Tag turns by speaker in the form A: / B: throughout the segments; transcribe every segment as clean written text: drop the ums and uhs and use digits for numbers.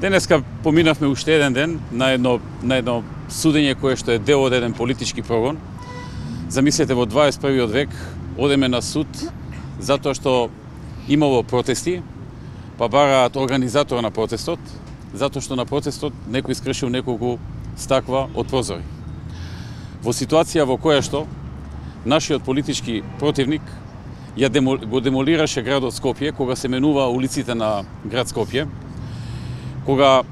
A: Денеска поминавме уште еден ден на едно судење кое што е дел од еден политички прогон. Замислете, во 21. век одеме на суд затоа што имало протести, па бараат организатор на протестот, затоа што на протестот некој скршил неколку стаква од прозори. Во ситуација во која што нашиот политички противник го демолираше градот Скопје, кога се менува улиците на град Скопје, кога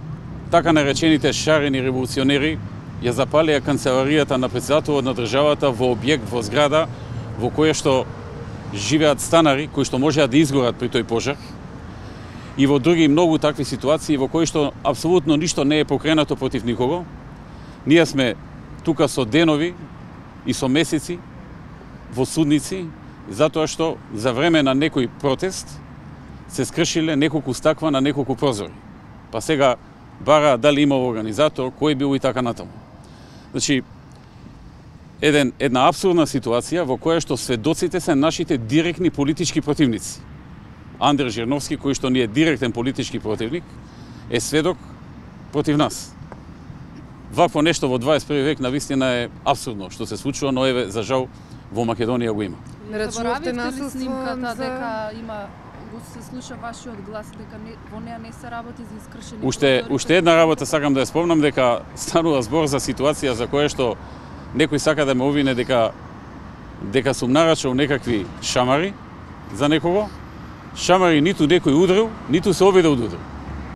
A: така наречените шарени револуционери ја запалија канцеларијата на претседателот на државата во објект, во зграда, во која што живеат станари, кои што можеа да изгорат при тој пожар, и во други многу такви ситуации во кои што апсолутно ништо не е покренато против никого. Ние сме тука со денови и со месеци во судници, затоа што за време на некој протест се скршиле неколку стаква на неколку прозори. Па сега бара дали имал организатор, кој бил и така натаму. Значи, една апсурдна ситуација во која што сведоците се нашите директни политички противници. Андре Жирновски, кој што ни е директен политички противник, е сведок против нас. Вакво нешто во 21 век навистина е апсурдно што се случува, но еве за жал во Македонија го има.
B: Не рачунавте
C: ли снимката
B: за...
C: дека има се слуша вашиот глас, дека во неа не се работи за искршени
A: Уште една работа сакам да ја спомнам, дека станува збор за ситуација за која што некој сака да ме обвине дека сум нарачал некакви шамари за некого. Шамари ниту некој удрил, ниту се обидел да удрил.